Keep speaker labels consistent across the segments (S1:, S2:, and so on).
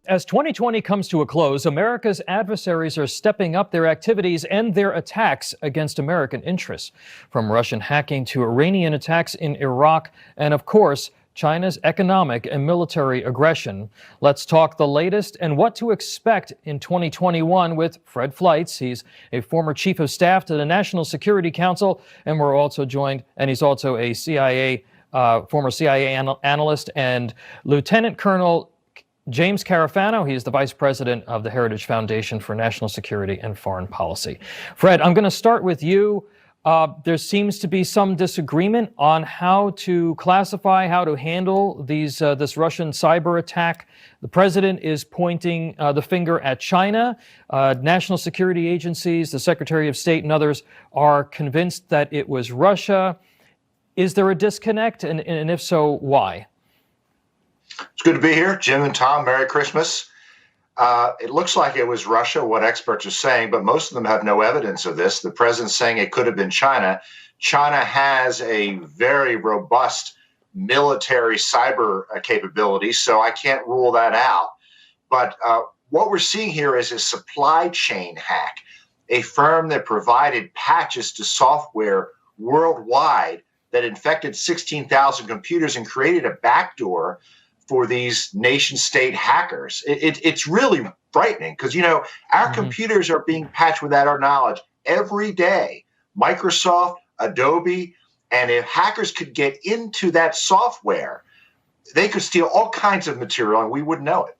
S1: As 2020 comes to a close, America's adversaries are stepping up their activities and their attacks against American interests, from Russian hacking to Iranian attacks in Iraq, and of course, China's economic and military aggression. Let's talk the latest and what to expect in 2021 with Fred Fleitz. He's a former chief of staff to the National Security Council, and we're also joined, and he's also a former CIA analyst, and Lieutenant Colonel James Carafano. He is the vice president of the Heritage Foundation for National Security and Foreign Policy. Fred, I'm going to start with you. There seems to be some disagreement on how to classify, how to handle this Russian cyber attack. The president is pointing the finger at China. National security agencies, the Secretary of State and others are convinced that it was Russia. Is there a disconnect? And if so, why?
S2: It's good to be here. Jim and Tom, Merry Christmas. It looks like it was Russia, what experts are saying, but most of them have no evidence of this. The president's saying it could have been China. China has a very robust military cyber capability, so I can't rule that out. But what we're seeing here is a supply chain hack, a firm that provided patches to software worldwide that infected 16,000 computers and created a backdoor for these nation-state hackers. It's really frightening because, you know, our computers are being patched without our knowledge every day. Microsoft, Adobe, and if hackers could get into that software, they could steal all kinds of material and we wouldn't know it.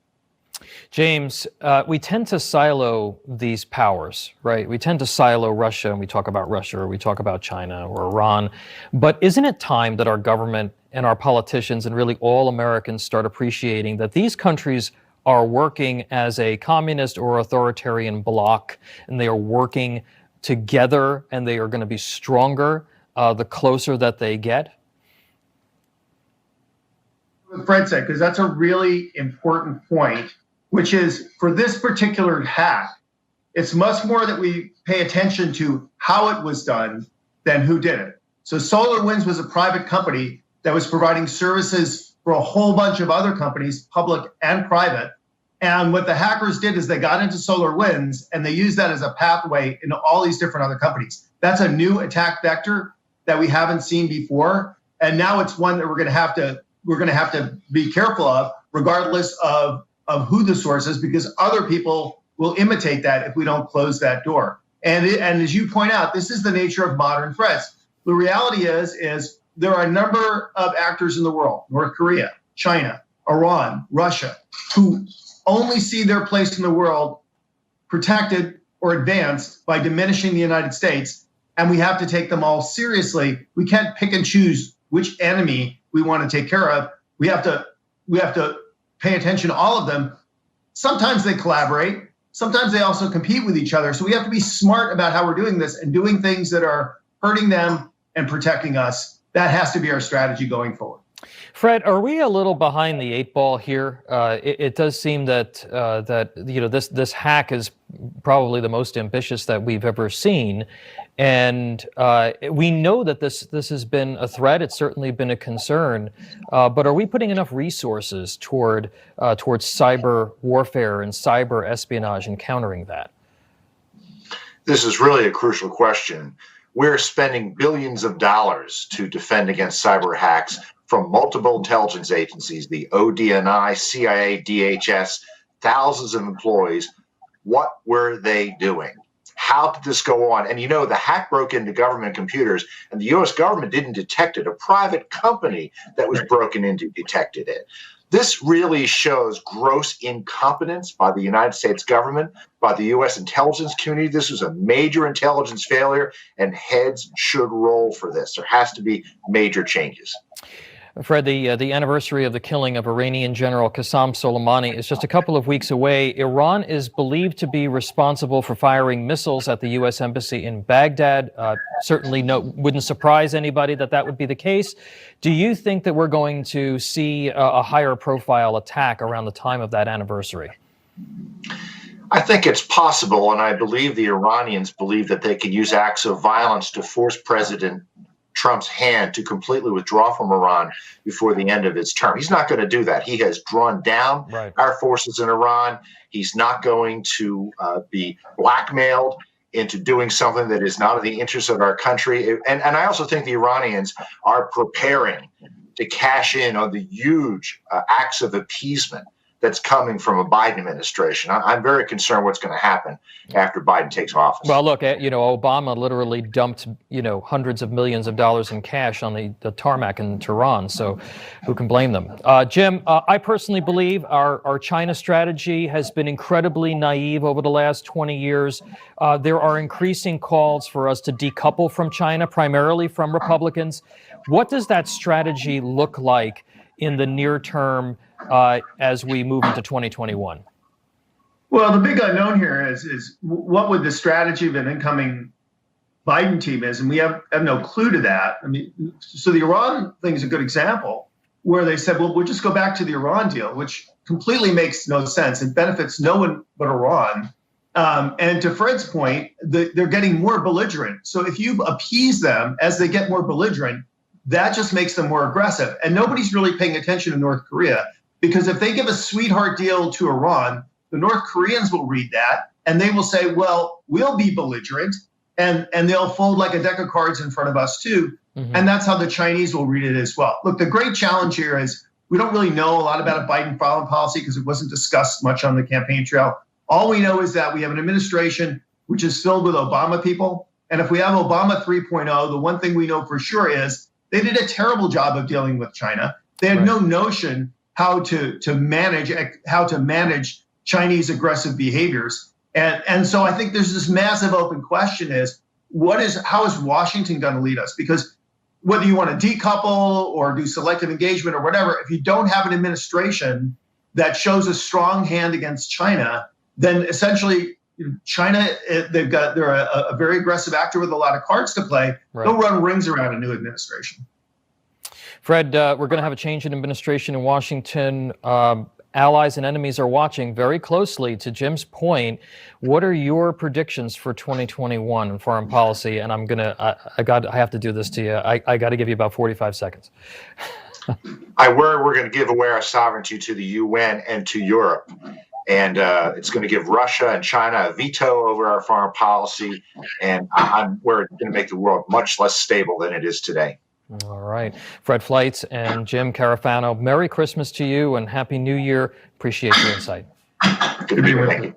S1: James, we tend to silo these powers, right? We tend to silo Russia, and we talk about Russia, or we talk about China or Iran. But isn't it time that our government and our politicians and really all Americans start appreciating that these countries are working as a communist or authoritarian bloc, and they are working together, and they are going to be stronger the closer that they get?
S3: Fred said, because that's a really important point, which is for this particular hack, it's much more that we pay attention to how it was done than who did it. So SolarWinds was a private company that was providing services for a whole bunch of other companies, public and private. And what the hackers did is they got into SolarWinds and they used that as a pathway into all these different other companies. That's a new attack vector that we haven't seen before. And now it's one that we're going to have to be careful of, regardless of who the source is, because other people will imitate that if we don't close that door. And as you point out, this is the nature of modern threats. The reality is there are a number of actors in the world, North Korea, China, Iran, Russia, who only see their place in the world protected or advanced by diminishing the United States. And we have to take them all seriously. We can't pick and choose which enemy we want to take care of. We have to pay attention to all of them. Sometimes they collaborate. Sometimes they also compete with each other. So we have to be smart about how we're doing this and doing things that are hurting them and protecting us. That has to be our strategy going forward.
S1: Fred, are we a little behind the eight ball here? It does seem that this hack is probably the most ambitious that we've ever seen, and we know that this has been a threat. It's certainly been a concern, but are we putting enough resources towards cyber warfare and cyber espionage and countering that?
S2: This is really a crucial question. We're spending billions of dollars to defend against cyber hacks from multiple intelligence agencies, the ODNI, CIA, DHS, thousands of employees. What were they doing? How did this go on? And you know, the hack broke into government computers and the US government didn't detect it. A private company that was broken into detected it. This really shows gross incompetence by the United States government, by the U.S. intelligence community. This was a major intelligence failure, and heads should roll for this. There has to be major changes.
S1: Fred, the anniversary of the killing of Iranian General Qasem Soleimani is just a couple of weeks away. Iran is believed to be responsible for firing missiles at the U.S. Embassy in Baghdad. Certainly wouldn't surprise anybody that would be the case. Do you think that we're going to see a higher profile attack around the time of that anniversary?
S2: I think it's possible, and I believe the Iranians believe that they can use acts of violence to force President Trump's hand to completely withdraw from Iran before the end of its term. He's not going to do that. He has drawn down our forces in Iran. He's not going to be blackmailed into doing something that is not in the interest of our country. And I also think the Iranians are preparing to cash in on the huge acts of appeasement that's coming from a Biden administration. I'm very concerned what's going to happen after Biden takes office.
S1: Well, look, Obama literally dumped, hundreds of millions of dollars in cash on the tarmac in Tehran. So who can blame them? Jim, I personally believe our China strategy has been incredibly naive over the last 20 years. There are increasing calls for us to decouple from China, primarily from Republicans. What does that strategy look like in the near term as we move into 2021?
S3: Well, the big unknown here is what would the strategy of an incoming Biden team is, and we have no clue to that. I mean, so the Iran thing is a good example where they said, well, we'll just go back to the Iran deal, which completely makes no sense. It benefits no one but Iran. And to Fred's point, they're getting more belligerent. So if you appease them as they get more belligerent, that just makes them more aggressive. And nobody's really paying attention to North Korea, because if they give a sweetheart deal to Iran, the North Koreans will read that and they will say, well, we'll be belligerent, and they'll fold like a deck of cards in front of us too. Mm-hmm. And that's how the Chinese will read it as well. Look, the great challenge here is we don't really know a lot about a Biden foreign policy because it wasn't discussed much on the campaign trail. All we know is that we have an administration which is filled with Obama people. And if we have Obama 3.0, the one thing we know for sure is they did a terrible job of dealing with China. They had no notion how to manage Chinese aggressive behaviors. And so I think there's this massive open question is how is Washington going to lead us? Because whether you want to decouple or do selective engagement or whatever, if you don't have an administration that shows a strong hand against China, then essentially China, they're a very aggressive actor with a lot of cards to play. Right. They'll run rings around a new administration.
S1: Fred, we're going to have a change in administration in Washington. Allies and enemies are watching very closely. To Jim's point, what are your predictions for 2021 in foreign policy? And I have to do this to you. I got to give you about 45 seconds.
S2: I worry we're going to give away our sovereignty to the UN and to Europe. And it's going to give Russia and China a veto over our foreign policy. And we're going to make the world much less stable than it is today.
S1: All right. Fred Fleitz and Jim Carafano, Merry Christmas to you and Happy New Year. Appreciate your insight.
S2: Good to be here. Thank you.